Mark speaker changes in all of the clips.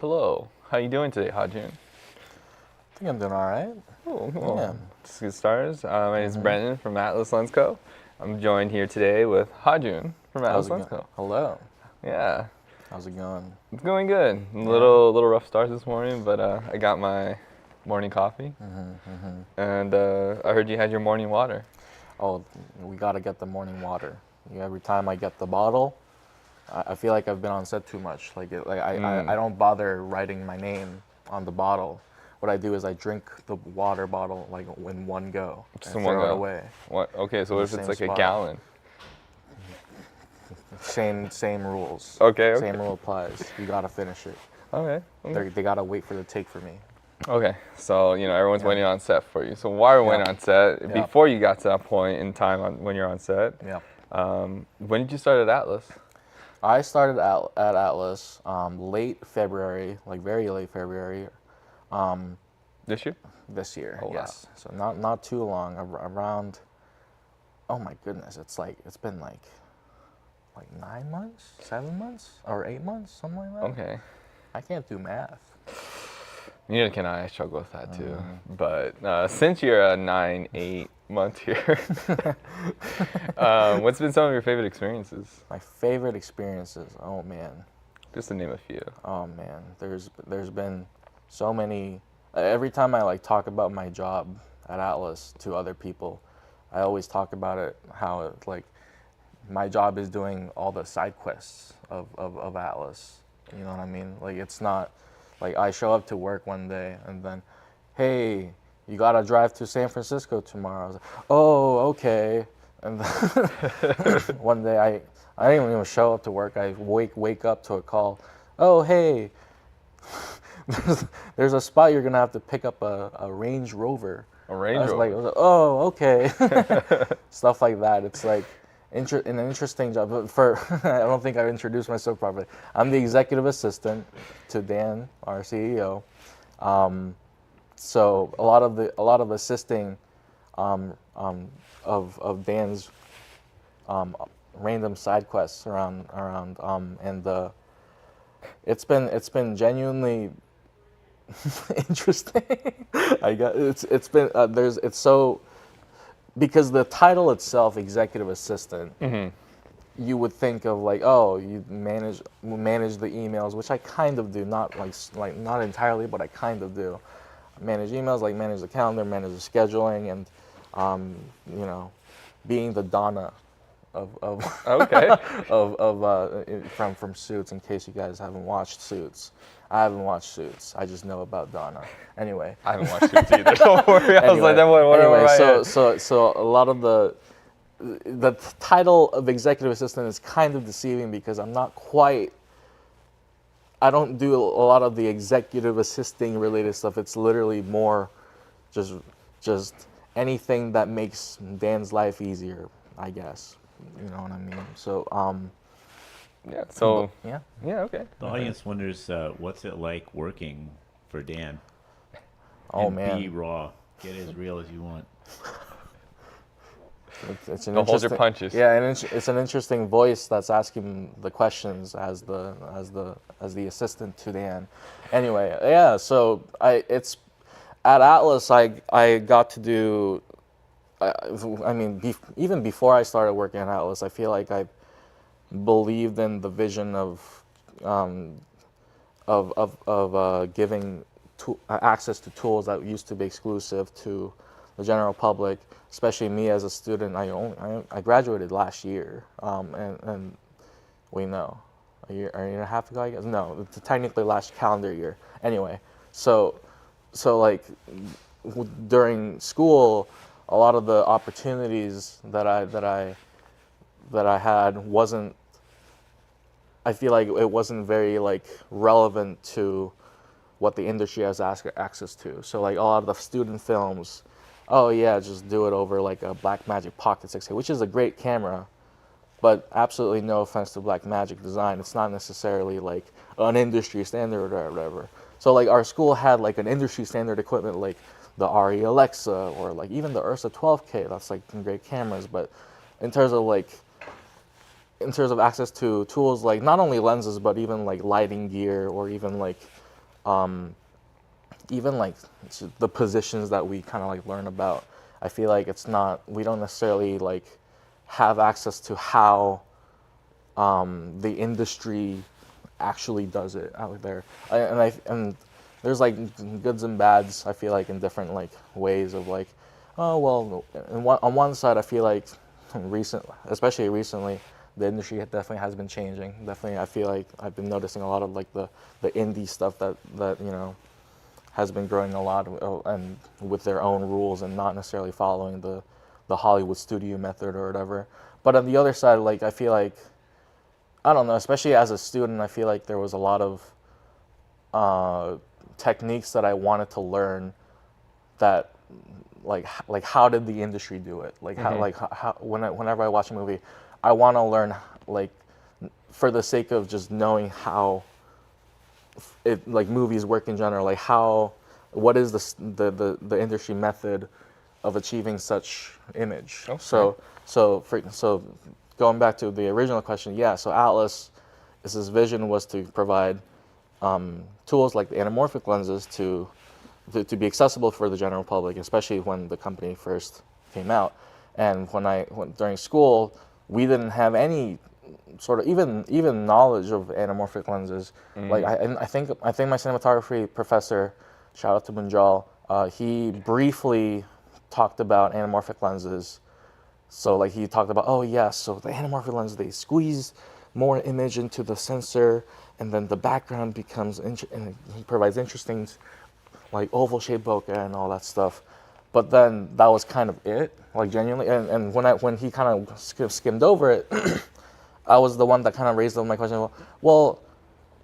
Speaker 1: Hello. How you doing today, Hajun?
Speaker 2: I think I'm doing all right.
Speaker 1: Cool.
Speaker 2: Yeah.
Speaker 1: Cool. Just get started. My name is Brendan from Atlas Lens Co. I'm joined here today with Hajun from
Speaker 2: How's
Speaker 1: Atlas
Speaker 2: it
Speaker 1: Lens
Speaker 2: going?
Speaker 1: Co.
Speaker 2: Hello.
Speaker 1: Yeah,
Speaker 2: How's it going?
Speaker 1: it's going good. A little rough start this morning, but I got my morning coffee, and I heard you had your morning water.
Speaker 2: Oh, we gotta get the morning water. Every time I get the bottle, I feel like I've been on set too much. I don't bother writing my name on the bottle. What I do is I drink the water bottle like in one go
Speaker 1: Just
Speaker 2: and
Speaker 1: in one
Speaker 2: throw it
Speaker 1: go.
Speaker 2: away.
Speaker 1: What? Okay, so
Speaker 2: In
Speaker 1: what
Speaker 2: the
Speaker 1: if it's
Speaker 2: same
Speaker 1: like a
Speaker 2: spot.
Speaker 1: gallon?
Speaker 2: Same rules.
Speaker 1: Okay.
Speaker 2: Same rule applies. You gotta finish it.
Speaker 1: Okay. Okay.
Speaker 2: They gotta wait for the take for me.
Speaker 1: Okay, so everyone's
Speaker 2: Yeah.
Speaker 1: waiting on set for you. So while we're waiting
Speaker 2: Yeah.
Speaker 1: on set,
Speaker 2: Yeah.
Speaker 1: before you got to that point in time when you're on set,
Speaker 2: Yeah.
Speaker 1: when did you start at Atlas?
Speaker 2: I started at Atlas late February, like very late February
Speaker 1: This year?
Speaker 2: this year.
Speaker 1: Oh, wow.
Speaker 2: Yes, so not too long. Around, oh my goodness, it's been like 9 months, 7 months, or 8 months, something like that.
Speaker 1: Okay.
Speaker 2: I can't do math.
Speaker 1: Neither can I. I struggle with that too. But since you're a 8 month here, what's been some of your favorite experiences?
Speaker 2: My favorite experiences. Oh man.
Speaker 1: Just to name a few.
Speaker 2: Oh man. There's been so many. Every time I like talk about my job at Atlas to other people, I always talk about it how it, like my job is doing all the side quests of Atlas. You know what I mean? Like it's not like I show up to work one day and then, hey, you gotta drive to San Francisco tomorrow. I was like, oh, okay. And then one day I didn't even show up to work. I wake up to a call. Oh, hey, there's a spot you're gonna have to pick up a Range Rover.
Speaker 1: A Range
Speaker 2: I was
Speaker 1: Rover.
Speaker 2: like, oh, okay. Stuff like that. It's like an interesting job. But I don't think I introduced myself properly. I'm the executive assistant to Dan, our CEO. So a lot of assisting of Dan's random side quests around and it's been genuinely interesting. I got it's been it's so because the title itself, executive assistant, you would think of like, oh, you manage the emails, which I kind of do, not like not entirely, but I kind of do. Manage emails, like manage the calendar, manage the scheduling, and you know, being the Donna of
Speaker 1: Okay.
Speaker 2: from Suits. In case you guys haven't watched Suits, I haven't watched Suits. I just know about Donna. Anyway.
Speaker 1: I haven't watched Suits either. Don't worry. I was like, that one.
Speaker 2: Anyway, so a lot of the title of executive assistant is kind of deceiving because I don't do a lot of the executive assisting related stuff. It's literally more just anything that makes Dan's life easier, I guess. You know what I mean? So
Speaker 1: Yeah. So.
Speaker 2: yeah.
Speaker 1: Yeah. Okay.
Speaker 3: The audience wonders what's it like working for Dan?
Speaker 2: Oh
Speaker 3: and
Speaker 2: man.
Speaker 3: Be raw. Get as real as you want.
Speaker 2: It's an
Speaker 1: Don't hold your
Speaker 2: interesting-
Speaker 1: punches.
Speaker 2: Yeah, and it's an interesting voice that's asking the questions as the assistant to Dan. Anyway, yeah. So it's at Atlas. I got to do. I mean, even before I started working at Atlas, I feel like I believed in the vision of giving access to tools that used to be exclusive to the general public, especially me as a student. I graduated last year, and we know a year and a half ago, I guess. No, it's technically last calendar year. Anyway, so like during school, a lot of the opportunities that I had wasn't. I feel like it wasn't very like relevant to what the industry has access to. So like a lot of the student films, oh yeah, just do it over like a Blackmagic Pocket 6K, which is a great camera, but absolutely no offense to Blackmagic design. It's not necessarily like an industry standard or whatever. So like our school had like an industry standard equipment like the RE Alexa or like even the Ursa 12K. That's like some great cameras, but in terms of access to tools like not only lenses but even like lighting gear or even like even like the positions that we kind of like learn about, I feel like we don't necessarily like have access to how the industry actually does it out there. And there's like goods and bads, I feel like, in different like ways of like, oh well, on one side I feel like especially recently, the industry definitely has been changing. Definitely, I feel like I've been noticing a lot of like the indie stuff that has been growing a lot, and with their own rules and not necessarily following the Hollywood studio method or whatever. But on the other side, like I feel like, I don't know, especially as a student, I feel like there was a lot of techniques that I wanted to learn that like how did the industry do it? Like how whenever I watch a movie, I want to learn, like, for the sake of just knowing how like movies work in general, like what is the industry method of achieving such image. Okay. So going back to the original question, yeah, so Atlas, his vision was to provide tools like the anamorphic lenses to be accessible for the general public, especially when the company first came out. And during school, we didn't have any sort of even knowledge of anamorphic lenses. Mm-hmm. Like I think my cinematography professor, shout out to Munjal, he briefly talked about anamorphic lenses. So like he talked about, oh yeah, so the anamorphic lenses, they squeeze more image into the sensor, and then the background becomes and he provides interesting like oval shaped bokeh and all that stuff. But then that was kind of it, like genuinely. And when he kind of skimmed over it, I was the one that kind of raised up my question. Well,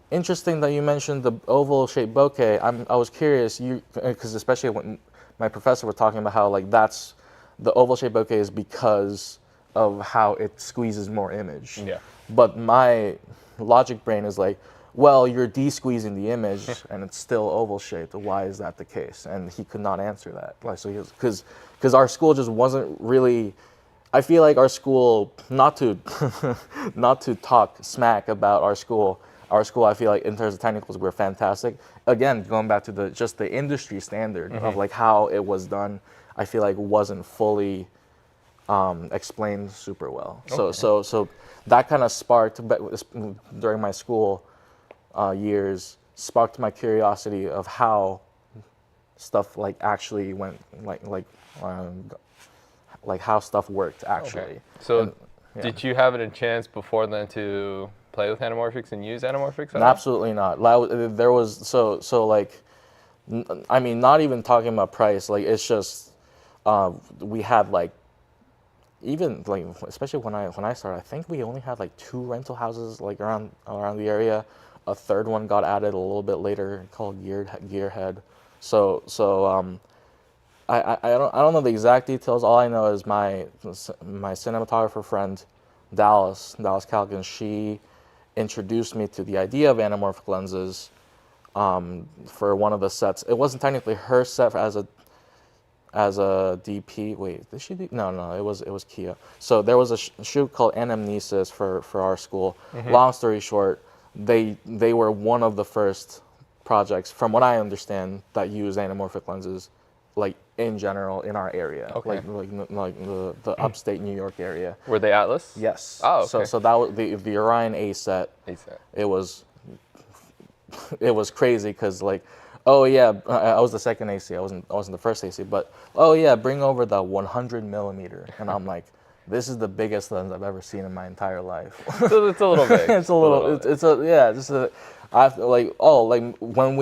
Speaker 2: interesting that you mentioned the oval shaped bokeh. I was curious, because especially when my professor was talking about how like that's the oval shaped bokeh is because of how it squeezes more image. Yeah. But my logic brain is like, well, you're de-squeezing the image and it's still oval shaped. Why is that the case? And he could not answer that. Like, so because our school just wasn't really. I feel like our school, not to talk smack about our school. Our school, I feel like in terms of technicals, we're fantastic. Again, going back to the industry standard of like how it was done, I feel like wasn't fully explained super well. Okay. So that kind of sparked during my school years, sparked my curiosity of how stuff like actually went like how stuff worked actually. Okay.
Speaker 1: So did you have a chance before then to play with anamorphics and use anamorphics at all?
Speaker 2: Absolutely not. There was so like, I mean, not even talking about price, like it's just we had like, even like, especially when I started, I think we only had like 2 rental houses like around the area. A third one got added a little bit later called Gearhead. So I don't know the exact details. All I know is my cinematographer friend, Dallas Calkin, she introduced me to the idea of anamorphic lenses for one of the sets. It wasn't technically her set as a DP. Wait, did she do? No, it was Kia. So there was a shoot called Anamnesis for our school. Mm-hmm. Long story short, they were one of the first projects, from what I understand, that use anamorphic lenses, like in general in our area, okay. like the upstate New York area.
Speaker 1: Were they Atlas?
Speaker 2: Yes.
Speaker 1: Oh, okay.
Speaker 2: So that was the Orion A set. It was crazy because like, oh yeah, I was the second AC. I wasn't the first AC, but oh yeah, bring over the 100 millimeter, and I'm like, this is the biggest lens I've ever seen in my entire life.
Speaker 1: So it's a little big.
Speaker 2: When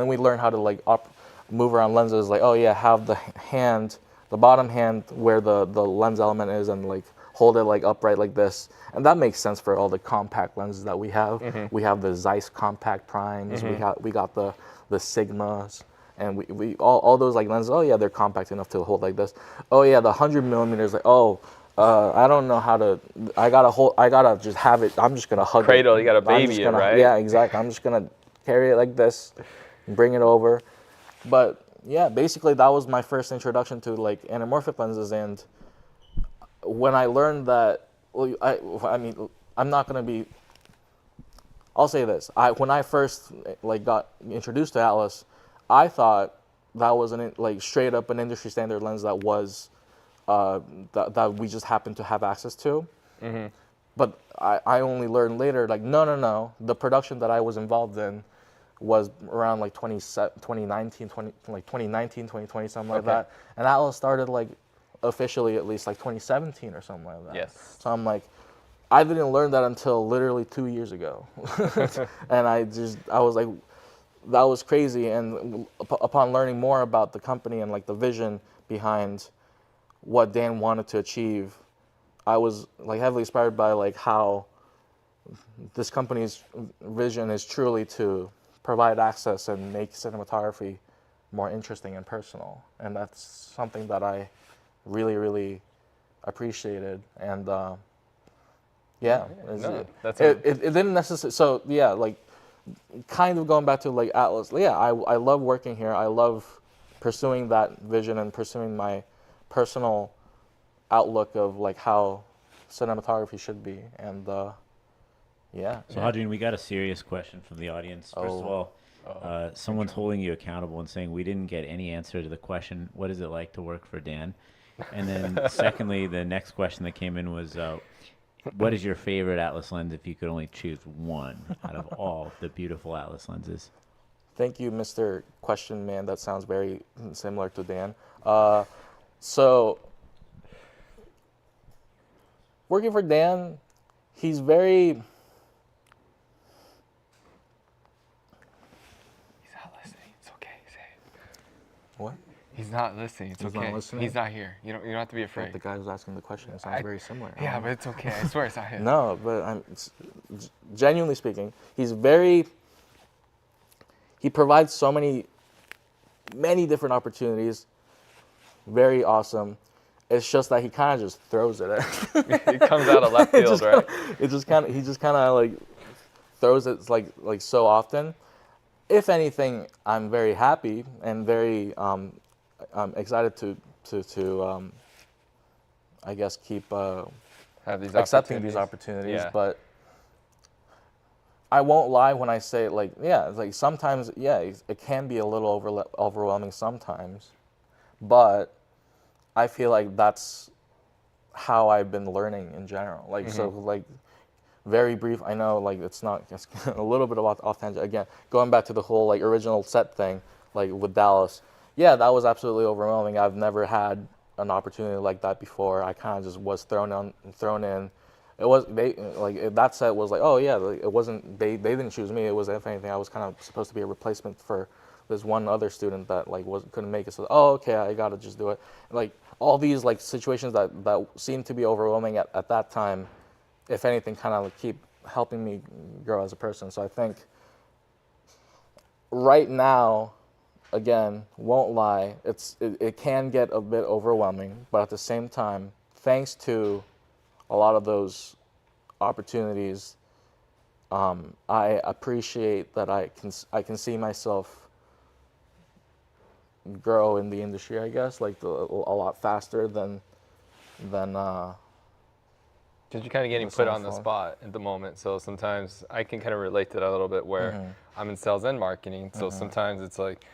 Speaker 2: we learn how to like move around lenses, like, oh yeah, have the bottom hand where the lens element is, and like hold it like upright like this, and that makes sense for all the compact lenses that we have. Mm-hmm. We have the Zeiss compact primes. Mm-hmm. We got the Sigmas, and we all those like lenses. Oh yeah, they're compact enough to hold like this. Oh yeah, the 100 millimeters. Like, I don't know how to. I gotta just have it. I'm just gonna hug
Speaker 1: cradle.
Speaker 2: It.
Speaker 1: You gotta baby it, right?
Speaker 2: Yeah, exactly. I'm just gonna carry it like this, bring it over. But yeah, basically that was my first introduction to like anamorphic lenses, and when I learned that, I mean, I'm not gonna be. I'll say this: when I first like got introduced to Atlas, I thought that was like straight up an industry standard lens that was that we just happened to have access to.
Speaker 1: Mm-hmm.
Speaker 2: But I only learned later, like, no. The production that I was involved in was around like 2019, 2020, something like
Speaker 1: Okay.
Speaker 2: that. And Atlas started like officially at least like 2017 or something like that.
Speaker 1: Yes.
Speaker 2: So I'm like, I didn't learn that until literally 2 years ago. And I was like, that was crazy. And upon learning more about the company and like the vision behind what Dan wanted to achieve, I was like heavily inspired by like how this company's vision is truly to provide access and make cinematography more interesting and personal. And that's something that I really, really appreciated. And yeah,
Speaker 1: No, that's
Speaker 2: it didn't necessarily, so yeah, like kind of going back to like Atlas, yeah, I love working here. I love pursuing that vision and pursuing my personal outlook of like how cinematography should be. And yeah.
Speaker 3: So, Hadrian, we got a serious question from the audience. First of all, someone's holding you accountable and saying we didn't get any answer to the question, what is it like to work for Dan? And then secondly, the next question that came in was, what is your favorite Atlas lens if you could only choose one out of all the beautiful Atlas lenses?
Speaker 2: Thank you, Mr. Question Man. That sounds very similar to Dan. So, working for Dan, he's very...
Speaker 1: He's not listening. It's okay. Say it.
Speaker 2: What?
Speaker 1: He's not listening. It's
Speaker 2: He's
Speaker 1: okay.
Speaker 2: not listening?
Speaker 1: He's not here. You don't have to be afraid.
Speaker 2: The guy who's asking the question, it sounds very similar.
Speaker 1: Yeah, but it's okay. I swear it's not him.
Speaker 2: No, but genuinely speaking, he's very... He provides so many different opportunities. Very awesome. It's just that he kind of just throws it at.
Speaker 1: It comes out of left field, right?
Speaker 2: He just kind of like throws it like so often. If anything, I'm very happy and very excited to I guess keep
Speaker 1: Have these
Speaker 2: accepting these opportunities.
Speaker 1: Yeah.
Speaker 2: But I won't lie when I say like, yeah, it's like sometimes, yeah, it can be a little overwhelming sometimes, but I feel like that's how I've been learning in general. Like, so like very brief, I know like it's a little bit off tangent again, going back to the whole like original set thing, like with Dallas. Yeah, that was absolutely overwhelming. I've never had an opportunity like that before. I kind of just was thrown in. It was that set was like, oh yeah, like, it wasn't they didn't choose me. It was, if anything, I was kind of supposed to be a replacement for this one other student that like couldn't make it. So okay, I gotta just do it. Like all these like situations that seemed to be overwhelming at that time, if anything, kind of like keep helping me grow as a person. So I think right now, again, won't lie, it can get a bit overwhelming, but at the same time, thanks to a lot of those opportunities, I appreciate that I can see myself grow in the industry, I guess, like a lot faster than
Speaker 1: Because you're kind of getting put on the spot at the moment. So sometimes I can kind of relate to that a little bit where I'm in sales and marketing. So sometimes it's like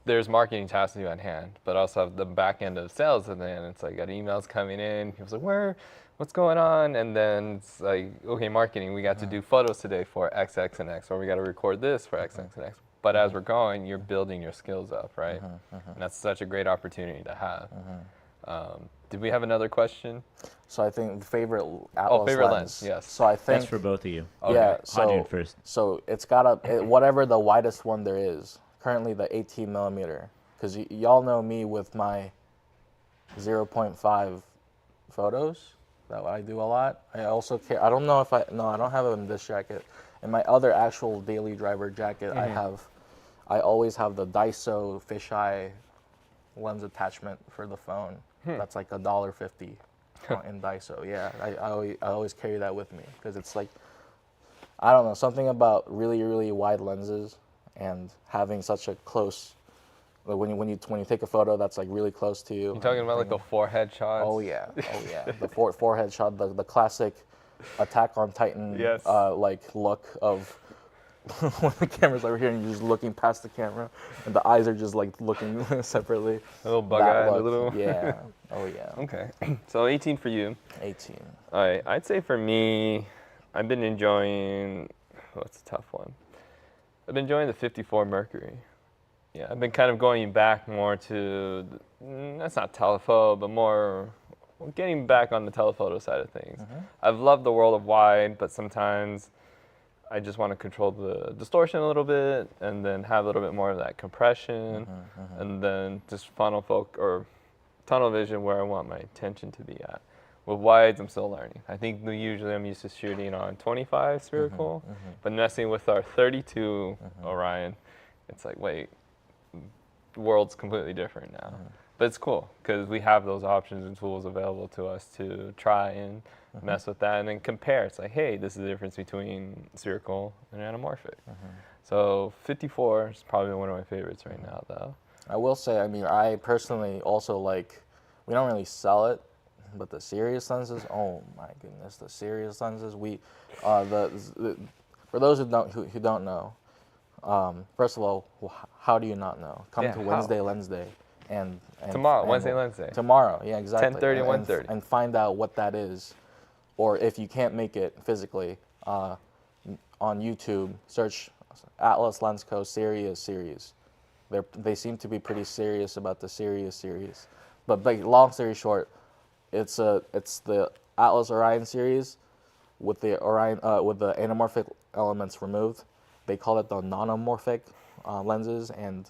Speaker 1: there's marketing tasks to do on hand, but I also have the back end of sales, and then it's like got emails coming in. People's like, what's going on? And then it's like, okay, marketing, we got to do photos today for X, X, and X, or we got to record this for X, X, and X. But as we're going, you're building your skills up, right? And that's such a great opportunity to have. Did we have another question?
Speaker 2: So I think favorite Atlas
Speaker 1: favorite
Speaker 2: lens.
Speaker 1: yes.
Speaker 2: So I think
Speaker 3: That's for both of you.
Speaker 2: yeah.
Speaker 3: Hadrian first.
Speaker 2: So it's got whatever the widest one there is. Currently the 18 millimeter, because y'all know me with my 0.5 photos that I do a lot. I also care. I don't know if I don't have it in this jacket. In my other actual daily driver jacket, I always have the Daiso fisheye lens attachment for the phone. That's like $1.50 in Daiso. Yeah, I always carry that with me because it's like, I don't know, something about really, really wide lenses and having such a close, like when you take a photo that's like really close to you.
Speaker 1: You're talking about like a forehead shot?
Speaker 2: Oh yeah, the forehead shot, the classic Attack on Titan
Speaker 1: Yes.
Speaker 2: like look of when the camera's over here and you're just looking past the camera, and the eyes are just like looking separately.
Speaker 1: A little bug-eyed, a little.
Speaker 2: Yeah. Oh yeah.
Speaker 1: Okay. So 18 for you.
Speaker 2: 18.
Speaker 1: All right. I'd say for me, I've been enjoying. What's a tough one? I've been enjoying the 54 Mercury. Yeah, I've been kind of going back more to. That's not telephoto, but more getting back on the telephoto side of things. I've loved the world of wide, but sometimes I just want to control the distortion a little bit and then have a little bit more of that compression and then just funnel or tunnel vision where I want my attention to be at. With wides, I'm still learning. I think usually I'm used to shooting on 25 spherical, but messing with our 32 Orion, it's like, wait, the world's completely different now. But it's cool because we have those options and tools available to us to try and mess with that and then compare. It's like, hey, this is the difference between spherical and anamorphic. So 54 is probably one of my favorites right now, though.
Speaker 2: I will say, I mean, I personally also like, we don't really sell it, but the serious lenses, oh my goodness, the serious lenses, for those who don't know, first of all, how do you not know? Come to Wednesday Lens Day. And
Speaker 1: tomorrow, Wednesday Lens Day.
Speaker 2: Tomorrow, yeah, exactly.
Speaker 1: 10:30 and 1:30.
Speaker 2: And find out what that is. Or if you can't make it physically, on YouTube, search Atlas Lens Co. Sirius series. They seem to be pretty serious about the Sirius series. But like, long story short, it's the Atlas Orion series with the anamorphic elements removed. They call it the non-amorphic lenses, and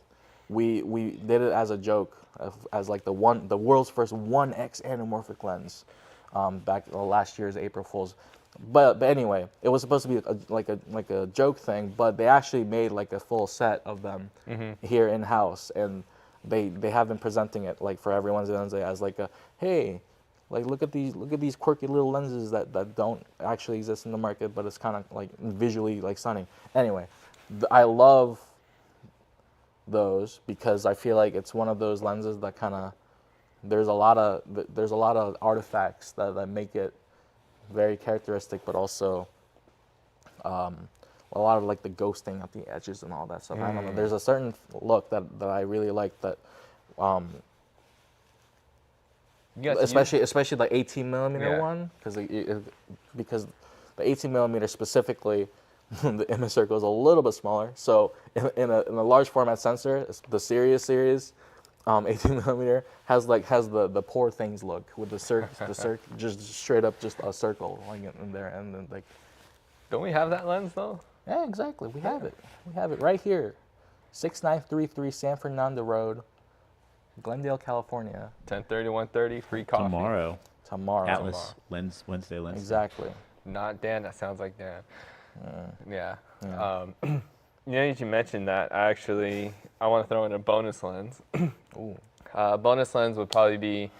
Speaker 2: we did it as a joke, as like the world's first 1x anamorphic lens, back last year's April Fool's. But anyway, it was supposed to be like a joke thing, but they actually made like a full set of them here in house, and they have been presenting it like for every Wednesday as like a, hey, like look at these quirky little lenses that don't actually exist in the market, but it's kind of like visually like stunning. Anyway, I love those because I feel like it's one of those lenses that kind of there's a lot of artifacts that make it very characteristic, but also a lot of like the ghosting at the edges and all that stuff. I don't know. There's a certain look that I really like that, especially the 18 millimeter one, because the 18 millimeter specifically, the image circle is a little bit smaller. So in a large format sensor, the Sirius series, 18 millimeter has the poor things look with the circle just straight up just a circle like in there, and then like.
Speaker 1: Don't we have that lens though?
Speaker 2: Yeah, exactly. We have it. We have it right here, 6933 San Fernando Road, Glendale, California.
Speaker 1: 10:30, 1:30, free coffee.
Speaker 2: Tomorrow.
Speaker 3: Atlas Lens Wednesday Lens.
Speaker 2: Exactly.
Speaker 1: Not Dan. That sounds like Dan. Yeah. You mentioned that. I want to throw in a bonus lens.
Speaker 2: Ooh.
Speaker 1: Bonus lens would probably be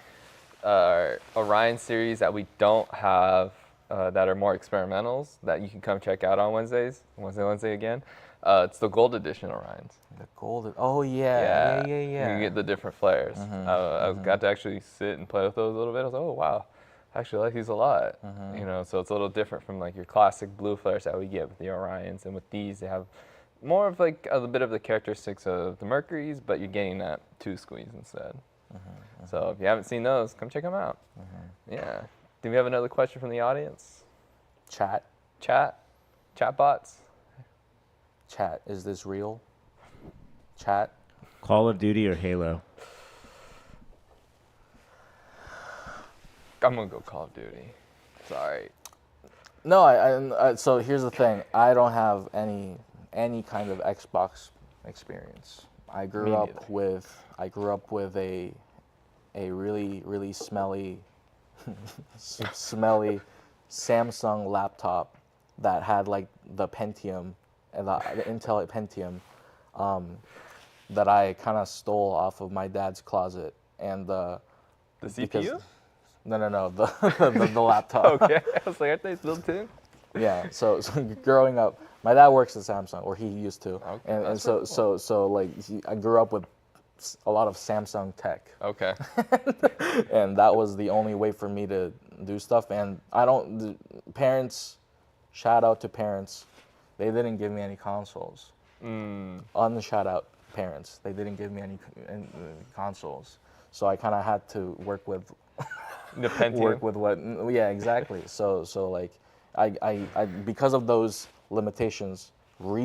Speaker 1: our Orion series that we don't have, that are more experimentals that you can come check out on Wednesday again. It's the gold edition Orions.
Speaker 2: The gold. Oh yeah. Yeah.
Speaker 1: You can get the different flares. I got to actually sit and play with those a little bit. I was like, oh wow, I actually like these a lot. So it's a little different from like your classic blue flares that we get with the Orions, and with these they have more of like a bit of the characteristics of the Mercuries, but you're getting that 2 squeeze instead. So if you haven't seen those, come check them out. Yeah. Do we have another question from the audience?
Speaker 2: Chat
Speaker 1: bots.
Speaker 2: Chat. Is this real? Chat.
Speaker 3: Call of Duty or Halo?
Speaker 1: I'm gonna go Call of Duty. Sorry.
Speaker 2: No, I so here's the thing. I don't have any kind of Xbox experience. I grew up with a really smelly Samsung laptop that had like the Pentium and the Intel Pentium that I kind of stole off of my dad's closet, and the
Speaker 1: CPU?
Speaker 2: No, the laptop.
Speaker 1: Okay, I was like, aren't they built in?
Speaker 2: Yeah, so growing up, my dad works at Samsung, or he used to,
Speaker 1: okay,
Speaker 2: and so like I grew up with a lot of Samsung tech.
Speaker 1: Okay.
Speaker 2: And that was the only way for me to do stuff. And parents, shout out to parents, They didn't give me any consoles. Unshout out parents. They didn't give me any consoles. So I kind of had to work with
Speaker 1: The Pentium.
Speaker 2: work with what. Yeah, exactly. So like, I because of those limitations,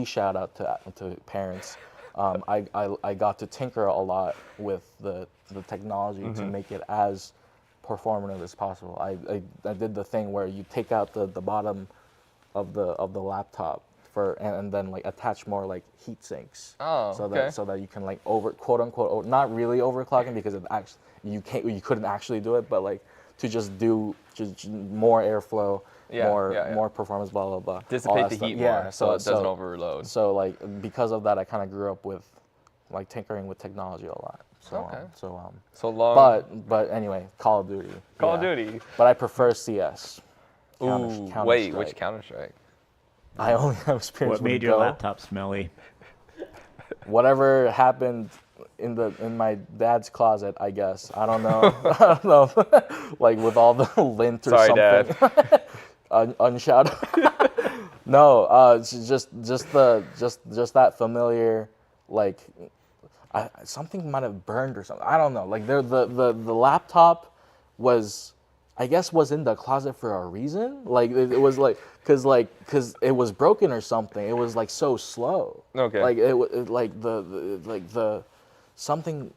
Speaker 2: shout out to parents. I got to tinker a lot with the technology to make it as performative as possible. I did the thing where you take out the bottom of the laptop and then like attach more like heat sinks.
Speaker 1: Oh,
Speaker 2: so that you can like quote unquote not really overclocking because you couldn't actually do it, but like to just do more airflow, more performance, blah blah blah.
Speaker 1: Dissipate the heat more, so it doesn't overload.
Speaker 2: So like because of that, I kind of grew up with like tinkering with technology a lot.
Speaker 1: So long.
Speaker 2: But anyway, Call of Duty.
Speaker 1: Call of Duty.
Speaker 2: But I prefer CS.
Speaker 1: Wait, which Counter-Strike?
Speaker 2: I only have experience
Speaker 3: What
Speaker 2: with
Speaker 3: made
Speaker 2: Go.
Speaker 3: your laptop smelly?
Speaker 2: Whatever happened in my dad's closet, I guess. I don't know. I don't know. Like with all the lint or
Speaker 1: Sorry,
Speaker 2: something.
Speaker 1: Dad.
Speaker 2: Unshouted. No, it's just that familiar, like something might have burned or something. I don't know. Like the laptop was, I guess, was in the closet for a reason. Like it was like because it was broken or something. It was like so slow.
Speaker 1: Okay.
Speaker 2: Like the something.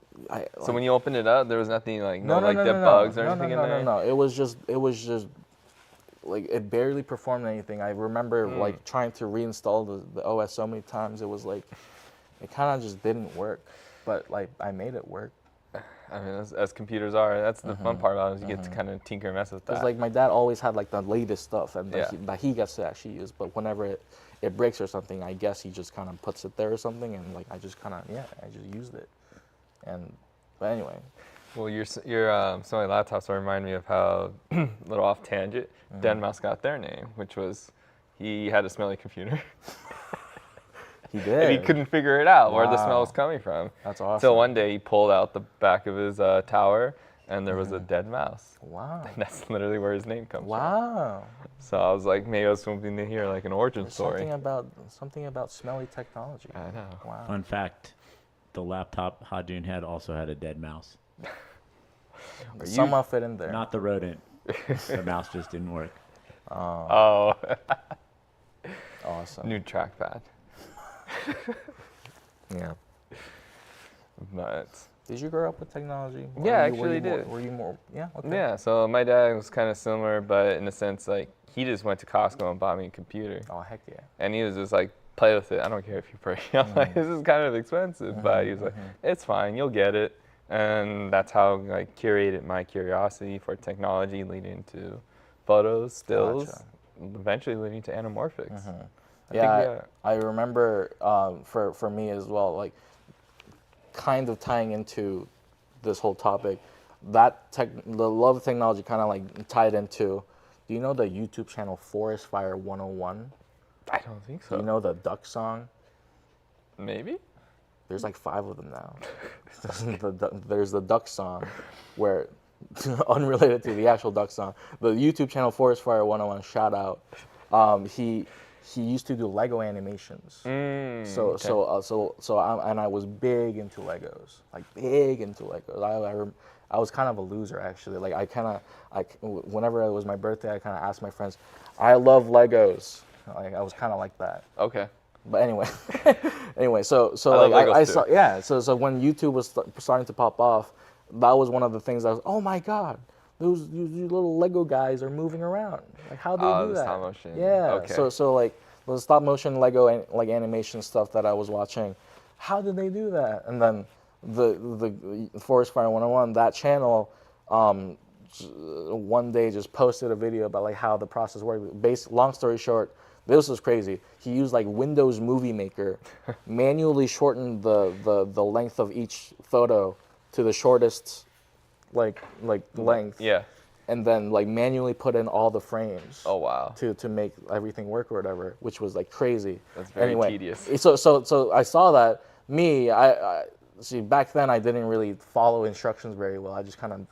Speaker 1: So when you opened it up, there was nothing like
Speaker 2: no,
Speaker 1: dead bugs or anything in there?
Speaker 2: No. It was just like it barely performed anything. I remember like trying to reinstall the OS so many times. It was like it kind of just didn't work. But like I made it work.
Speaker 1: I mean, as computers are, that's the fun part about it is you get to kind of tinker and mess with that.
Speaker 2: Because like my dad always had like the latest stuff and that he gets to actually use. But whenever it breaks or something, I guess he just kind of puts it there or something, and like I just used it. But anyway.
Speaker 1: Well, your Sony laptops remind me of how, a little off tangent, Denmouse got their name, which was he had a smelly computer.
Speaker 2: He did.
Speaker 1: And he couldn't figure it out where the smell was coming from.
Speaker 2: That's awesome.
Speaker 1: So one day he pulled out the back of his tower, and there was a dead mouse.
Speaker 2: Wow.
Speaker 1: And that's literally where his name comes from.
Speaker 2: Wow.
Speaker 1: So I was like, maybe it was something to hear, like an origin story.
Speaker 2: Something about smelly technology.
Speaker 1: I know.
Speaker 2: Wow.
Speaker 3: Fun fact, the laptop Ha-Jun had also had a dead mouse.
Speaker 2: Somehow fit in there.
Speaker 3: Not the rodent. The mouse just didn't work.
Speaker 1: Oh.
Speaker 2: Awesome.
Speaker 1: New trackpad.
Speaker 2: Yeah.
Speaker 1: But
Speaker 2: did you grow up with technology?
Speaker 1: Yeah, I actually did.
Speaker 2: Were you more? Yeah. Okay.
Speaker 1: yeah, so my dad was kind of similar, but in a sense, like he just went to Costco and bought me a computer,
Speaker 2: Oh heck yeah.
Speaker 1: and he was just like, play with it. I don't care if you break it. I'm like, this is kind of expensive, but he was like, it's fine, you'll get it. And that's how I curated my curiosity for technology, leading to photos, stills,
Speaker 2: Gotcha.
Speaker 1: eventually leading to anamorphics.
Speaker 2: I remember for me as well, like kind of tying into this whole topic, the love of technology kind of like tied into, do you know the YouTube channel Forest Fire 101?
Speaker 1: I don't think so.
Speaker 2: Do you know the duck song?
Speaker 1: Maybe?
Speaker 2: There's like 5 of them now. There's the duck song where, unrelated to the actual duck song, the YouTube channel Forest Fire 101, shout out. He used to do Lego animations. So I was big into Legos, like big into Legos. I was kind of a loser actually. Like whenever it was my birthday, I kind of asked my friends, I love Legos. Like I was kind of like that.
Speaker 1: Okay.
Speaker 2: But anyway, so
Speaker 1: like
Speaker 2: I
Speaker 1: Legos too.
Speaker 2: saw so when YouTube was starting to pop off, that was one of the things I was, oh my god, those little Lego guys are moving around. Like how do they do
Speaker 1: the
Speaker 2: that?
Speaker 1: stop motion.
Speaker 2: Yeah.
Speaker 1: Okay.
Speaker 2: So like the stop motion Lego like animation stuff that I was watching, how did they do that? And then the Forest Fire 101, that channel, one day just posted a video about like how the process worked. Long story short, this was crazy. He used like Windows Movie Maker, manually shortened the length of each photo to the shortest like length.
Speaker 1: Yeah.
Speaker 2: And then like manually put in all the frames.
Speaker 1: Oh wow.
Speaker 2: To make everything work or whatever, which was like crazy.
Speaker 1: That's very tedious.
Speaker 2: So I saw that. I see back then I didn't really follow instructions very well. I just kind of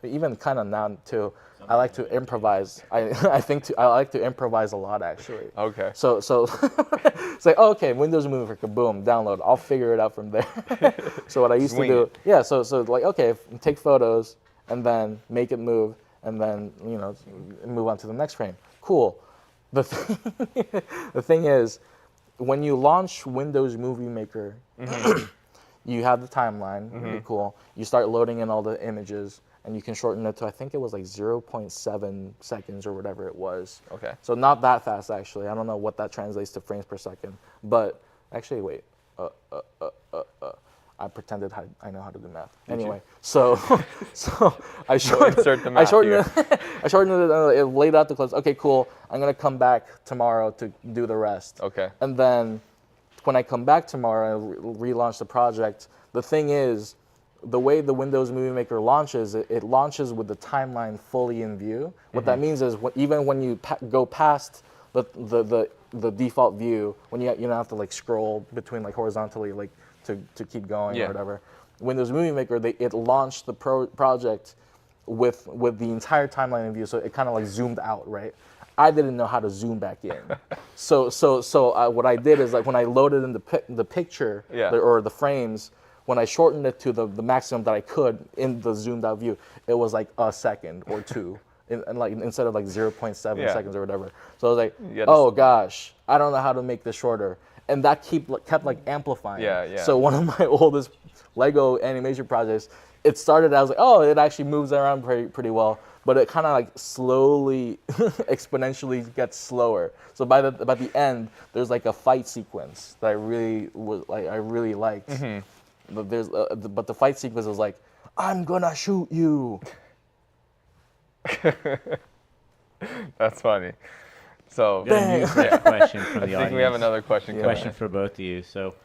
Speaker 2: even kind of now too. I like to improvise. I like to improvise a lot actually.
Speaker 1: Okay.
Speaker 2: So it's like, oh, okay, Windows Movie Maker, boom, download. I'll figure it out from there. So what I used to
Speaker 1: Wing
Speaker 2: do,
Speaker 1: it.
Speaker 2: yeah. So like, okay, take photos and then make it move, and then move on to the next frame. Cool. The thing is, when you launch Windows Movie Maker, you have the timeline. Really cool. You start loading in all the images, and you can shorten it to, I think it was like 0.7 seconds or whatever it was.
Speaker 1: Okay.
Speaker 2: So not that fast actually. I don't know what that translates to frames per second. But actually, wait. I pretended I know how to do math. Anyway, so I shortened it, laid out the clips. Okay, cool. I'm gonna come back tomorrow to do the rest.
Speaker 1: Okay.
Speaker 2: And then when I come back tomorrow and relaunch the project, the thing is, the way the Windows Movie Maker launches, it launches with the timeline fully in view. What that means is, even when you go past the default view, when you don't have to like scroll between like horizontally like to keep going or whatever. Windows Movie Maker, it launched the project with the entire timeline in view, so it kind of like zoomed out, right? I didn't know how to zoom back in. So what I did is, like, when I loaded in the picture or the frames, when I shortened it to the maximum that I could in the zoomed out view, it was like a second or two, and like instead of like 0.7 seconds or whatever. So I was like, oh gosh, I don't know how to make this shorter, and that kept like amplifying. So one of my oldest Lego animation projects, it started as like, oh, it actually moves around pretty well, but it kind of like slowly, exponentially gets slower. So by the end, there's like a fight sequence that I really liked. But the fight sequence was like, I'm gonna shoot you.
Speaker 1: That's funny. So
Speaker 3: question from the audience.
Speaker 1: I think we have another question.
Speaker 3: Question for both of you. So,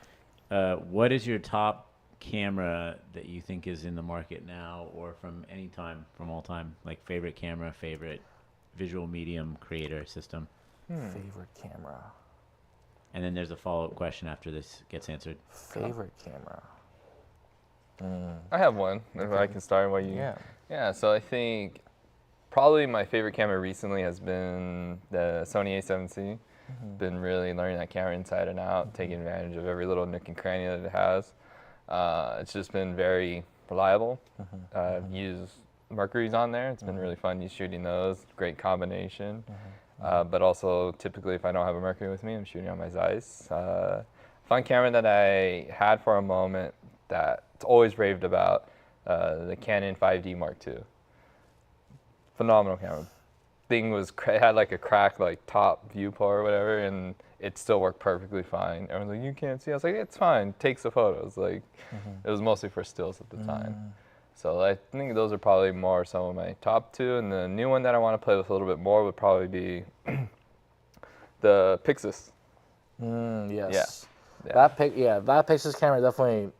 Speaker 3: what is your top camera that you think is in the market now, or from any time, from all time? Like favorite camera, favorite visual medium creator system.
Speaker 2: Favorite camera.
Speaker 3: And then there's a follow-up question after this gets answered.
Speaker 2: Favorite camera.
Speaker 1: I have one. If I can start while you. Yeah. So I think probably my favorite camera recently has been the Sony A7C. Been really learning that camera inside and out, taking advantage of every little nook and cranny that it has. It's just been very reliable. Use Mercury's on there. It's been really fun shooting those. Great combination. But also, typically, if I don't have a Mercury with me, I'm shooting on my Zeiss. Fun camera that I had for a moment that it's always raved about, the Canon 5D Mark II. Phenomenal camera. Thing was, it had like a cracked like top viewport or whatever, and it still worked perfectly fine. Everyone's like, you can't see. I was like, it's fine. Takes the photos. Like, it was mostly for stills at the time. So I think those are probably more some of my top two. And the new one that I want to play with a little bit more would probably be the Pixus.
Speaker 2: Yes. That Pixus camera definitely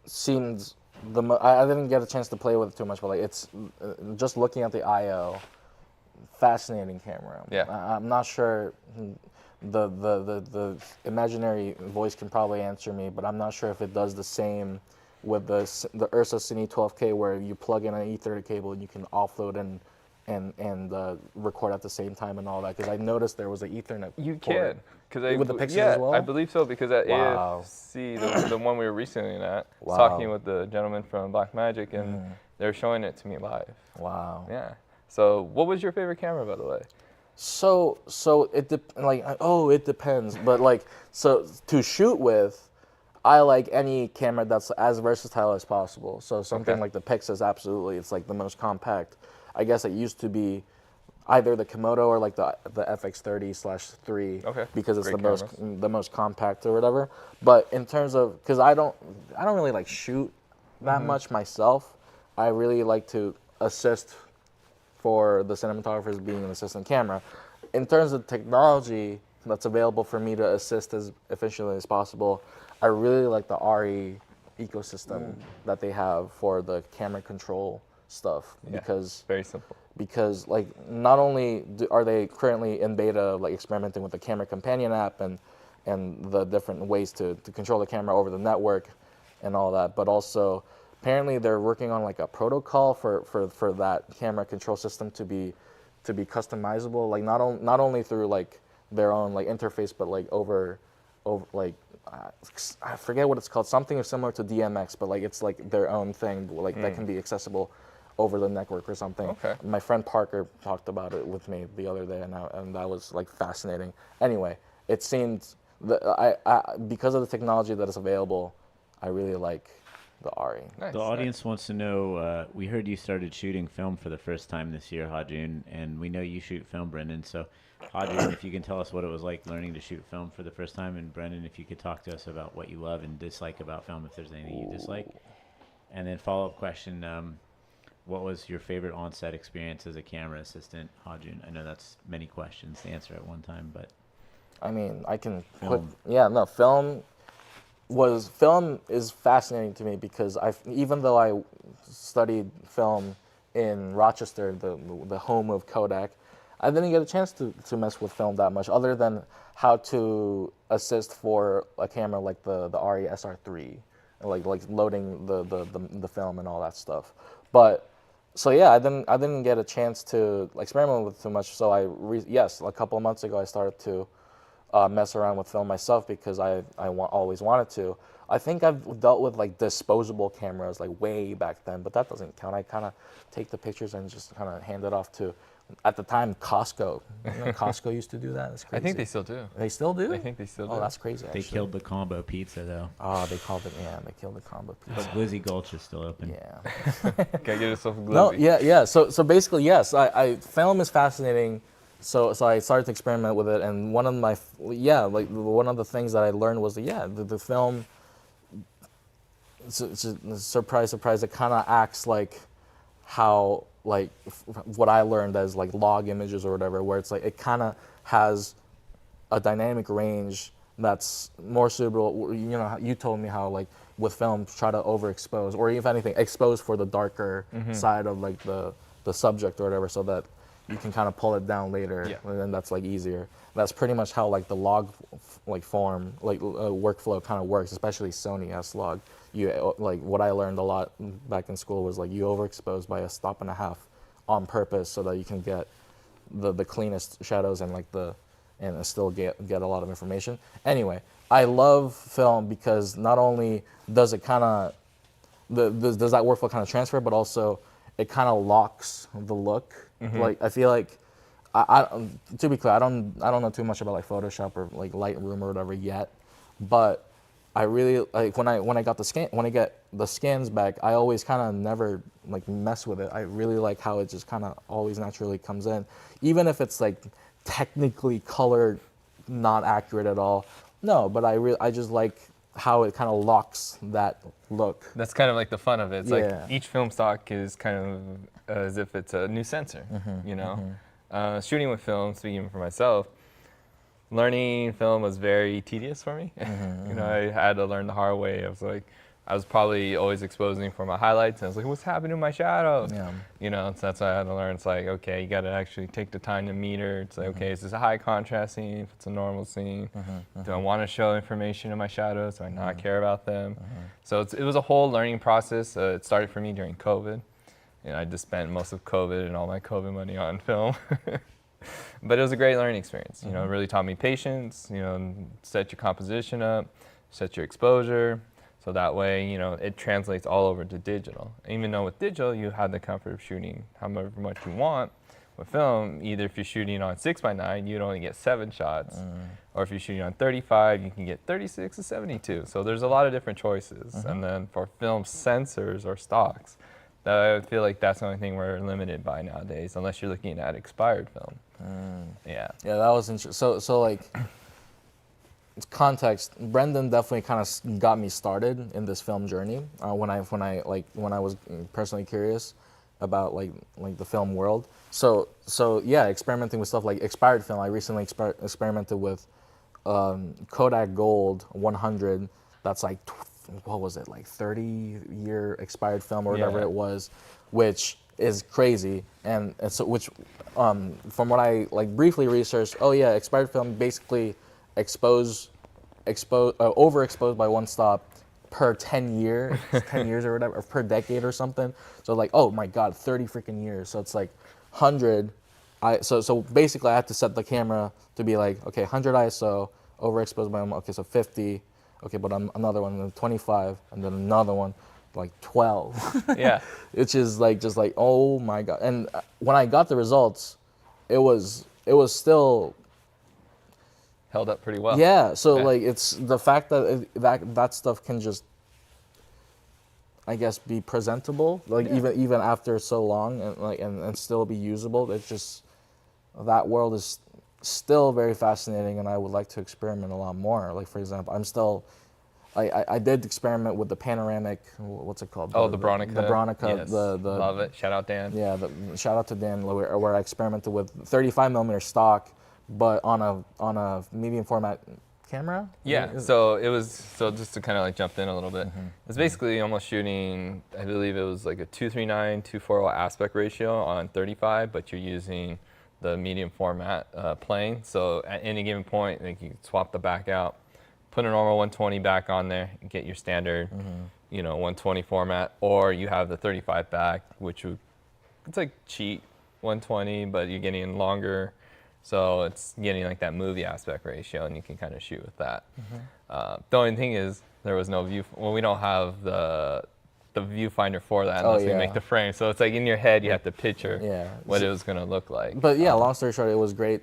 Speaker 2: seems I didn't get a chance to play with it too much, but like, it's just looking at the I/O, fascinating camera. I'm not sure. The imaginary voice can probably answer me, but I'm not sure if it does the same with the Ursa Cine 12K, where you plug in an Ethernet cable and you can offload and record at the same time and all that. Because I noticed there was an Ethernet.
Speaker 1: You can.
Speaker 2: With the Pixus as well?
Speaker 1: I believe so, because at AFC, the one we were recently at, was talking with the gentleman from Blackmagic, and they were showing it to me live.
Speaker 2: Wow.
Speaker 1: Yeah. So what was your favorite camera, by the way?
Speaker 2: So it depends. But like, so to shoot with, I like any camera that's as versatile as possible. So something like the Pixus, absolutely. It's like the most compact. I guess it used to be either the Komodo or like the FX30/3 because it's the most compact or whatever. But in terms of, because I don't really like shoot that much myself. I really like to assist for the cinematographers being an assistant camera. In terms of technology that's available for me to assist as efficiently as possible, I really like the RE ecosystem that they have for the camera control stuff, because
Speaker 1: very simple.
Speaker 2: Because like, not only are they currently in beta, like experimenting with the Camera Companion app and the different ways to control the camera over the network and all that, but also apparently they're working on like a protocol for that camera control system to be customizable, like not only through like their own like interface, but like over like I forget what it's called, something similar to DMX, but like it's like their own thing, like that can be accessible over the network or something.
Speaker 1: Okay.
Speaker 2: My friend Parker talked about it with me the other day, and that was like fascinating. Anyway, it seemed that I because of the technology that is available, I really like the ARRI.
Speaker 1: Nice,
Speaker 3: The audience wants to know, we heard you started shooting film for the first time this year, Ha-Jun, and we know you shoot film, Brendan. So, Ha-Jun, if you can tell us what it was like learning to shoot film for the first time, and Brendan, if you could talk to us about what you love and dislike about film, if there's anything you dislike. And then follow-up question, what was your favorite on-set experience as a camera assistant, Ha-Jun? I know that's many questions to answer at one time, but...
Speaker 2: I mean, I can
Speaker 3: Film.
Speaker 2: film is fascinating to me because even though I studied film in Rochester, the home of Kodak, I didn't get a chance to mess with film that much, other than how to assist for a camera like the ARRI SR3, like loading the film and all that stuff. But so yeah, I didn't get a chance to experiment with too much. So yes, a couple of months ago I started to mess around with film myself because I always wanted to. I think I've dealt with like disposable cameras like way back then, but that doesn't count. I kind of take the pictures and just kind of hand it off to, at the time, Costco. You know, Costco used to do that. That's crazy.
Speaker 1: I think they still do.
Speaker 2: They still do?
Speaker 1: I think they still do.
Speaker 2: Oh, that's crazy.
Speaker 3: They
Speaker 2: Actually.
Speaker 3: killed the combo pizza, though.
Speaker 2: Oh, they killed the combo pizza.
Speaker 3: But Glizzy Gulch is still open.
Speaker 2: Yeah.
Speaker 1: Gotta get yourself a glizzy.
Speaker 2: No, yeah. So basically, yes, I film is fascinating. So I started to experiment with it, and one of the things that I learned was the film. Surprise, it kind of acts like how what I learned as like log images or whatever, where it's like it kind of has a dynamic range that's more suitable. You know, you told me how like with film try to overexpose, or if anything, expose for the darker side of like the subject or whatever, so that you can kind of pull it down later, and then that's like easier. That's pretty much how like the log form workflow kind of works, especially Sony S-Log. You like what I learned a lot back in school was like you overexpose by a stop and a half on purpose so that you can get the cleanest shadows and and still get a lot of information. Anyway, I love film because not only does it kind of does that workflow kind of transfer, but also it kind of locks the look. Like I feel like I to be clear, I don't know too much about like Photoshop or like Lightroom or whatever yet, but I really like when I get the scans back, I always kind of never like mess with it. I really like how it just kind of always naturally comes in, even if it's like technically colored not accurate at all. No, but I just like how it kind of locks that look.
Speaker 1: That's kind of like the fun of it. It's like each film stock is kind of as if it's a new sensor, you know? Shooting with film, speaking for myself, learning film was very tedious for me. You know, I had to learn the hard way. I was probably always exposing for my highlights, and I was like, what's happening to my shadow?
Speaker 2: Yeah.
Speaker 1: You know, so that's what I had to learn. It's like, okay, you got to actually take the time to meter. It's like, okay, is this a high contrast scene? If it's a normal scene, do I want to show information in my shadows? Do I not care about them? So it was a whole learning process. It started for me during COVID. And I just spent most of COVID and all my COVID money on film. But it was a great learning experience. You know, it really taught me patience, you know, set your composition up, set your exposure. So that way, you know, it translates all over to digital. Even though with digital, you have the comfort of shooting however much you want. With film, either if you're shooting on 6x9, you'd only get 7 shots. Or if you're shooting on 35, you can get 36 to 72. So there's a lot of different choices. And then for film sensors or stocks, I feel like that's the only thing we're limited by nowadays, unless you're looking at expired film. Yeah, that
Speaker 2: was interesting. So like, context. Brendan definitely kind of got me started in this film journey. When I was personally curious about like the film world. So yeah, experimenting with stuff like expired film. I recently experimented with Kodak Gold 100. That's like what was it, like 30-year expired film or whatever it was, which is crazy. And so from what I like briefly researched, expired film basically overexposed by one stop per 10 years or whatever, or per decade or something. So like, oh my God, 30 freaking years. So it's like 100. So basically I had to set the camera to be like, okay, 100 ISO, overexposed by, okay, so 50, okay, but another one, then 25, and then another one, like 12.
Speaker 1: Yeah.
Speaker 2: Which is like, just like, oh my God. And when I got the results, it was still
Speaker 1: held up pretty well.
Speaker 2: Yeah, so like it's the fact that that stuff can just, I guess, be presentable, like even after so long, and like and still be usable. It's just, that world is still very fascinating, and I would like to experiment a lot more. Like, for example, I did experiment with the panoramic, what's it called?
Speaker 1: Oh, the Bronica.
Speaker 2: The Bronica.
Speaker 1: Yes.
Speaker 2: The
Speaker 1: Love it. Shout out Dan.
Speaker 2: Yeah, shout out to Dan, where I experimented with 35 millimeter stock, but on a medium format camera.
Speaker 1: Yeah. So it was, so just to kind of like jump in a little bit, it's basically almost shooting, I believe it was like a 239, 240 aspect ratio on 35, but you're using the medium format plane. So at any given point, like, you can swap the back out, put a normal 120 back on there, and get your standard, 120 format, or you have the 35 back, which it's like cheat 120, but you're getting longer, so it's getting like that movie aspect ratio, and you can kind of shoot with that. The only thing is, there was no view. Well, we don't have the viewfinder for that unless we make the frame. So it's like in your head, you have to picture what it was going to look like.
Speaker 2: But yeah, long story short, it was great.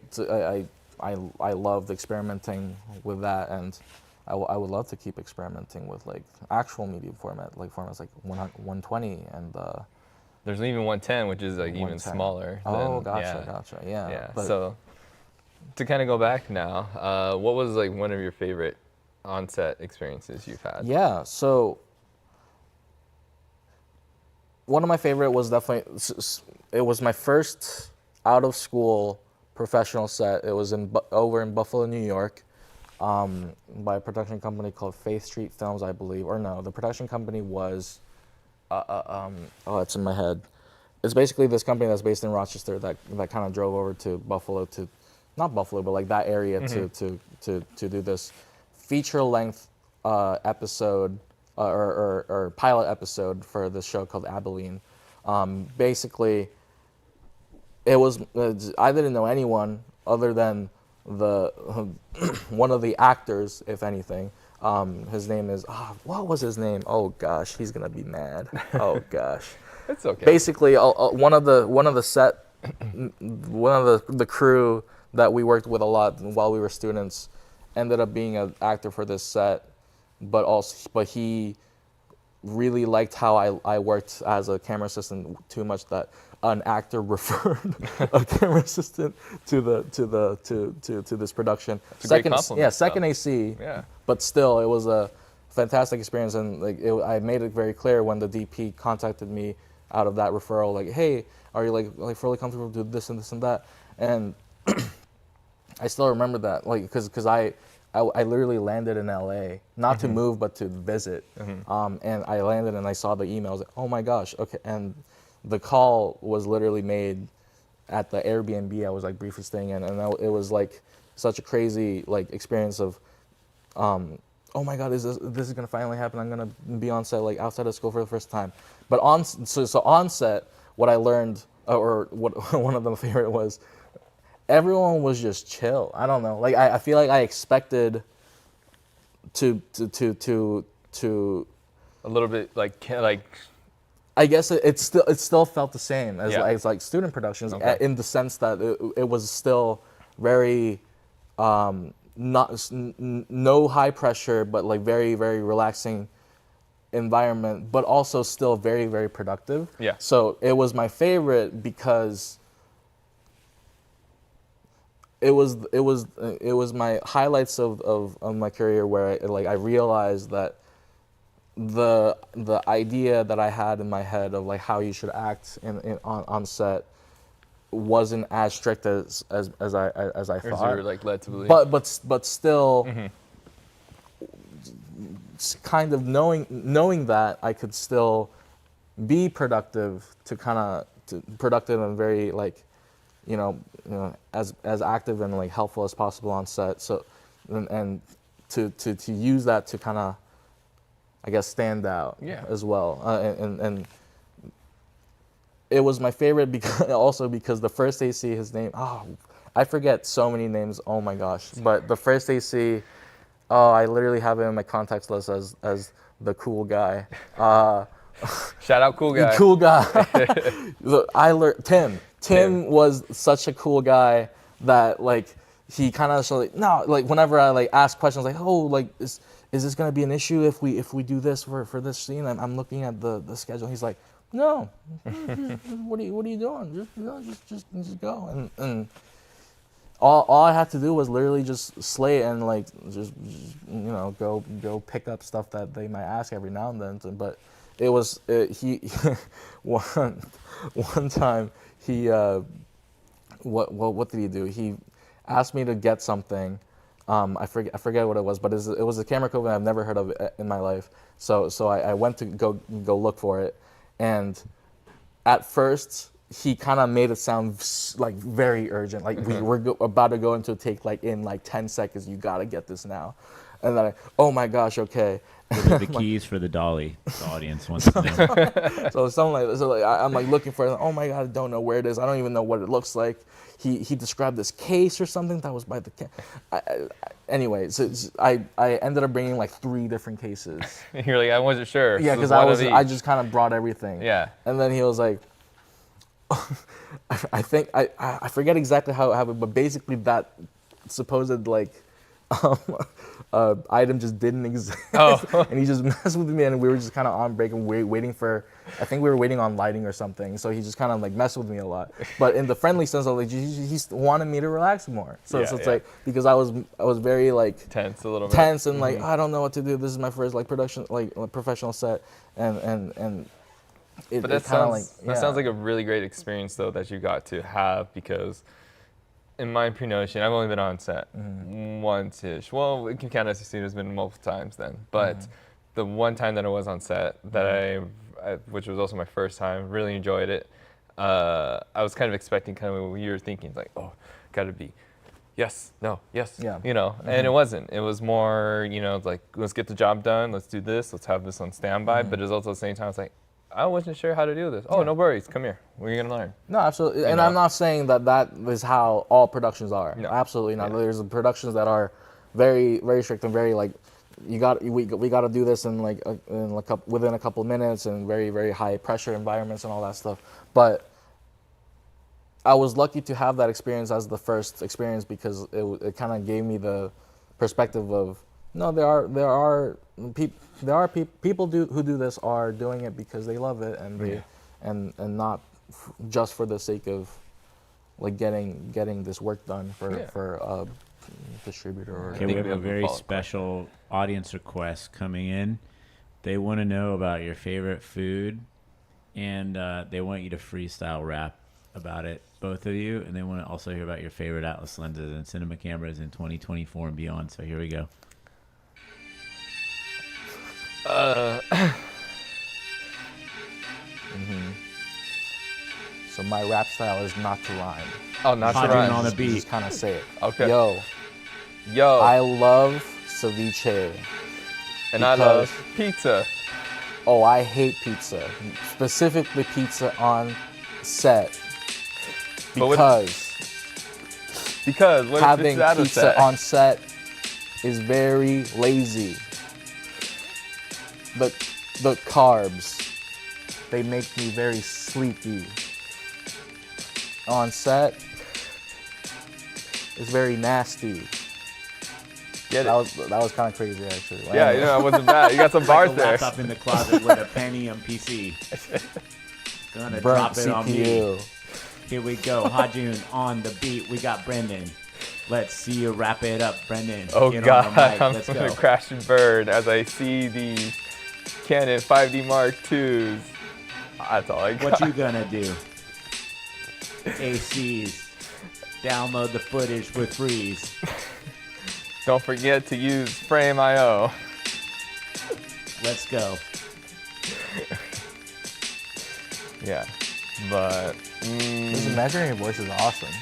Speaker 2: I loved experimenting with that, and I would love to keep experimenting with like actual medium format, like formats like 120 and
Speaker 1: there's even 110, which is like even smaller.
Speaker 2: Oh, gotcha, yeah.
Speaker 1: But so to kind of go back now, what was like one of your favorite on-set experiences you've had?
Speaker 2: Yeah, so one of my favorite was definitely, it was my first out of school professional set. It was over in Buffalo, New York, by a production company called Faith Street Films, I believe. Or no, the production company was, oh, it's in my head. It's basically this company that's based in Rochester that kind of drove over to Buffalo not Buffalo, but like that area to do this feature length episode or pilot episode for this show called Abilene. Basically, it was, I didn't know anyone other than one of the actors, if anything. His name is, what was his name? Oh gosh, he's gonna be mad. Oh gosh.
Speaker 1: It's okay.
Speaker 2: Basically, one of the crew that we worked with a lot while we were students ended up being an actor for this set, but he really liked how I worked as a camera assistant too much that an actor referred a camera assistant to this production.
Speaker 1: Second
Speaker 2: AC. Yeah. But still, it was a fantastic experience, and like I made it very clear when the DP contacted me out of that referral, like, hey, are you like fully comfortable to do this and this and that? And I still remember that, like, because I literally landed in LA, not to move, but to visit. And I landed and I saw the email. I was like, oh my gosh, okay. And the call was literally made at the Airbnb I was like briefly staying in, and it was like such a crazy like experience of, oh my God, this is gonna finally happen. I'm gonna be on set like outside of school for the first time. But on set, what I learned, or what one of the favorite was, everyone was just chill. I don't know. Like I feel like I expected to
Speaker 1: a little bit like.
Speaker 2: I guess it still felt the same as like student productions, in the sense that it was still very no high pressure, but like very, very relaxing environment, but also still very, very productive.
Speaker 1: Yeah.
Speaker 2: So it was my favorite because it was my highlights of my career where I realized that the idea that I had in my head of like how you should act on set wasn't as strict as I thought.
Speaker 1: You were like led to believe.
Speaker 2: But still, kind of knowing that I could still be productive productive and very like, as active and like helpful as possible on set. So and to use that to kind of I guess, standout
Speaker 1: Yeah.
Speaker 2: as well. And it was my favorite because the first AC, his name, I forget so many names. Oh my gosh! But the first AC, I literally have him in my contacts list as the cool guy.
Speaker 1: Shout out, cool guy.
Speaker 2: The cool guy. Look, I learned Tim. Tim was such a cool guy that like he kind of whenever I like ask questions like, oh, like is this gonna be an issue if we do this for this scene? I'm looking at the schedule. He's like, no, what are you doing? Just go. And all I had to do was literally just slay it and like just go pick up stuff that they might ask every now and then. But it was he one time he what did he do? He asked me to get something. I forget what it was, but it was a camera equipment I've never heard of in my life. So I went to go look for it, and at first he kind of made it sound like very urgent, like we're about to go into a take like in like 10 seconds. You gotta get this now, and then oh my gosh, okay.
Speaker 3: What are the keys for the dolly? The audience wants to know.
Speaker 2: So something like this. So like I'm like looking for it. Oh my god, I don't know where it is. I don't even know what it looks like. He described this case or something that was by the anyway, so I ended up bringing like 3 different cases.
Speaker 1: You're like, I wasn't sure.
Speaker 2: Yeah, because I just kind of brought everything.
Speaker 1: Yeah.
Speaker 2: And then he was like, I think I forget exactly how it happened, but basically that supposed like item just didn't exist.
Speaker 1: Oh.
Speaker 2: And he just messed with me, and we were just kind of on break and waiting for, I think we were waiting on lighting or something. So he just kind of like messed with me a lot, but in the friendly sense of like he wanted me to relax more. So, so it's like, because I was very like
Speaker 1: tense a little bit.
Speaker 2: Tense and like I don't know what to do. This is my first like production like professional set, and it,
Speaker 1: but that sounds like a really great experience though that you got to have, because in my pre-notion, I've only been on set once-ish. Well, we can count as a student, it's been multiple times then. But the one time that I was on set, that which was also my first time, really enjoyed it. I was kind of expecting kind of what you were thinking, like, oh, gotta be yes, no, yes, you know. And it wasn't. It was more, you know, like, let's get the job done, let's do this, let's have this on standby. But it was also at the same time, it's like, I wasn't sure how to do this. Oh, no worries. Come here. We're going to learn.
Speaker 2: No, absolutely. And I'm not saying that is how all productions are. No. Absolutely not. There's productions that are very, very strict and very like, we got to do this in within a couple of minutes, and very, very high pressure environments and all that stuff. But I was lucky to have that experience as the first experience, because it kind of gave me the perspective of, no, there are people who do this are doing it because they love it, and and not just for the sake of like getting this work done for a distributor.
Speaker 3: Okay, we have a very special audience request coming in. They want to know about your favorite food, and they want you to freestyle rap about it, both of you, and they want to also hear about your favorite Atlas lenses and cinema cameras in 2024 and beyond. So here we go.
Speaker 2: So my rap style is not to rhyme.
Speaker 1: Oh, not to rhyme.
Speaker 3: On the beat.
Speaker 2: Just kind of say it.
Speaker 1: Okay.
Speaker 2: Yo. I love ceviche.
Speaker 1: And I love pizza.
Speaker 2: Oh, I hate pizza. Specifically pizza on set. Because
Speaker 1: what
Speaker 2: having pizza on set is very lazy. The carbs, they make me very sleepy. On set, it's very nasty.
Speaker 1: Get
Speaker 2: it? That was kind of crazy, actually.
Speaker 1: Yeah, you know, it wasn't bad. You got some bars there.
Speaker 3: Laptop in the closet with a Pentium PC. Gonna drop it on me. Here we go, Hajun on the beat. We got Brendan. Let's see you wrap it up, Brendan.
Speaker 1: Oh God, I'm
Speaker 3: Let's
Speaker 1: gonna
Speaker 3: go.
Speaker 1: crash and burn as I see these Canon 5D Mark IIs. That's all I got.
Speaker 3: What you gonna do? ACs. Download the footage with Freeze.
Speaker 1: Don't forget to use Frame.io.
Speaker 2: Let's go.
Speaker 1: Yeah, but
Speaker 2: This Imaginary Voice is awesome.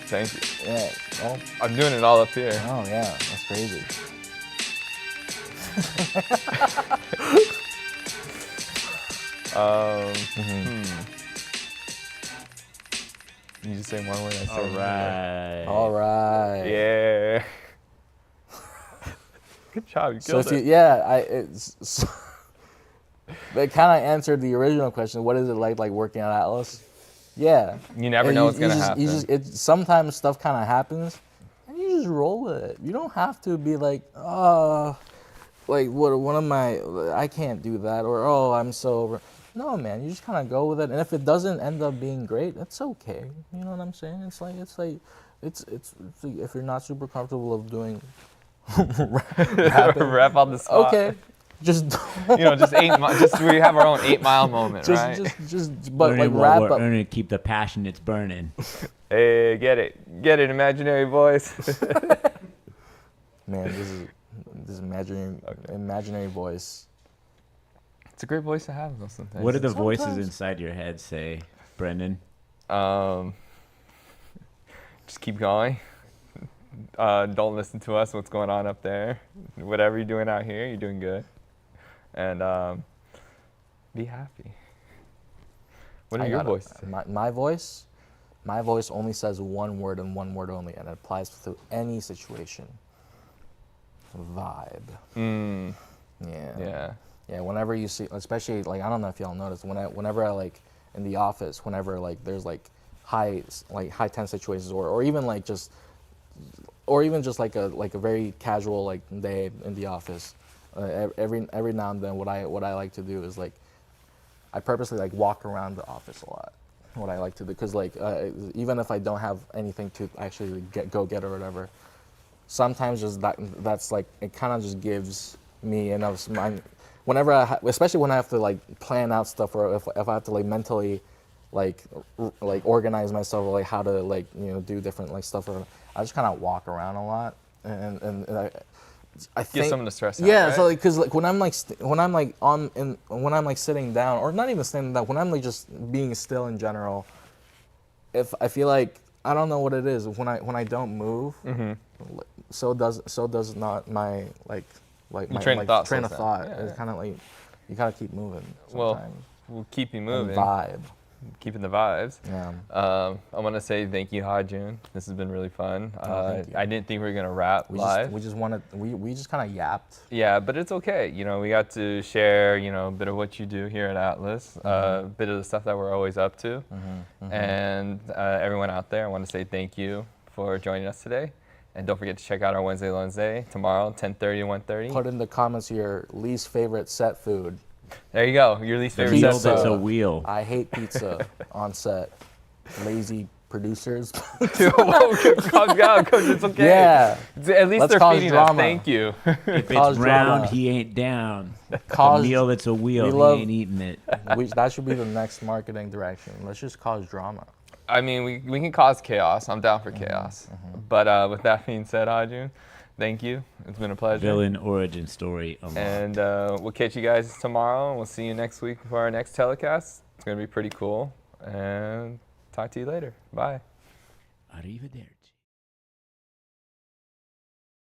Speaker 1: Thank you.
Speaker 2: Yeah. Oh,
Speaker 1: I'm doing it all up here.
Speaker 2: Oh yeah, that's crazy.
Speaker 1: You just say one word. I say
Speaker 3: All right.
Speaker 2: All right.
Speaker 1: Yeah. Good job. You
Speaker 2: So
Speaker 1: killed
Speaker 2: if you,
Speaker 1: it.
Speaker 2: yeah, it kind of answered the original question. What is it like working at Atlas? Yeah.
Speaker 1: You never
Speaker 2: And
Speaker 1: know what's gonna
Speaker 2: just-
Speaker 1: happen.
Speaker 2: sometimes stuff kind of happens, and you just roll with it. You don't have to be like, like what am I can't do that, or oh, I'm so over. No, man, you just kind of go with it, and if it doesn't end up being great, it's okay. You know what I'm saying? It's like if you're not super comfortable of doing rapping,
Speaker 1: Rap on the spot.
Speaker 2: okay, just
Speaker 1: Just we have our own 8 Mile moment, right?
Speaker 2: but
Speaker 3: Learning
Speaker 2: like
Speaker 3: what
Speaker 2: wrap
Speaker 3: we're
Speaker 2: up.
Speaker 3: earning, keep the passion it's burning.
Speaker 1: Hey, get it, imaginary voice.
Speaker 2: Man, this imaginary voice.
Speaker 1: It's a great voice to have, though. Sometimes.
Speaker 3: What do the voices
Speaker 2: Sometimes.
Speaker 3: inside your head say, Brendan?
Speaker 1: Just keep going. Don't listen to us. What's going on up there? Whatever you're doing out here, you're doing good. And be happy. What are your voices?
Speaker 2: My voice? My voice only says one word and one word only, and it applies to any situation. Vibe. Yeah.
Speaker 1: Yeah.
Speaker 2: Yeah, whenever you see, especially like I don't know if y'all noticed, whenever I like in the office, whenever like there's like high tense situations, or even like just like a very casual like day in the office, every now and then what I like to do is like I purposely like walk around the office a lot. What I like to do, because like even if I don't have anything to actually go get or whatever, sometimes just that's like it kind of just gives me enough mind. Whenever especially when I have to like plan out stuff, or if I have to like mentally like organize myself, or like how to like do different like stuff, or I just kind of walk around a lot, and I think
Speaker 1: Get someone to stress out.
Speaker 2: yeah,
Speaker 1: right?
Speaker 2: so like, cause like when I'm like sitting down, or not even standing down, when I'm like just being still in general, if I feel like I don't know what it is when I don't move, so does not my my
Speaker 1: train of thought
Speaker 2: train of
Speaker 1: slows
Speaker 2: thought.
Speaker 1: down.
Speaker 2: It's kind of like you gotta keep moving.
Speaker 1: Well,
Speaker 2: Sometimes.
Speaker 1: we'll keep you
Speaker 2: And
Speaker 1: moving.
Speaker 2: vibe.
Speaker 1: Keeping the vibes.
Speaker 2: Yeah.
Speaker 1: I want to say thank you, Ha-Jun. This has been really fun.
Speaker 2: thank you.
Speaker 1: I didn't think we were gonna rap live.
Speaker 2: We just kind of yapped.
Speaker 1: Yeah, but it's okay. We got to share, a bit of what you do here at Atlas, a bit of the stuff that we're always up to. And everyone out there, I want to say thank you for joining us today. And don't forget to check out our Wednesday tomorrow, 10:30 to 1:30.
Speaker 2: Put in the comments your least favorite set food.
Speaker 1: There you go. Your least favorite
Speaker 3: Wheel
Speaker 1: set
Speaker 3: that's
Speaker 1: food.
Speaker 3: a wheel.
Speaker 2: I hate pizza on set. Lazy producers.
Speaker 1: Whoa, calm down, Coach. It's okay.
Speaker 2: Yeah.
Speaker 1: At least
Speaker 2: Let's
Speaker 1: they're
Speaker 2: cause
Speaker 1: feeding
Speaker 2: drama.
Speaker 1: us. Thank you.
Speaker 3: If it's
Speaker 2: Cause
Speaker 3: round,
Speaker 2: drama.
Speaker 3: he ain't down. A
Speaker 2: Cause
Speaker 3: meal that's a wheel,
Speaker 2: we
Speaker 3: he
Speaker 2: love-
Speaker 3: ain't eating it.
Speaker 2: that should be the next marketing direction. Let's just cause drama.
Speaker 1: I mean, we can cause chaos. I'm down for chaos. But with that being said, Ha-Jun, thank you. It's been a pleasure.
Speaker 3: Villain origin story unlocked.
Speaker 1: And we'll catch you guys tomorrow. And we'll see you next week for our next telecast. It's going to be pretty cool. And talk to you later. Bye.
Speaker 3: Arrivederci.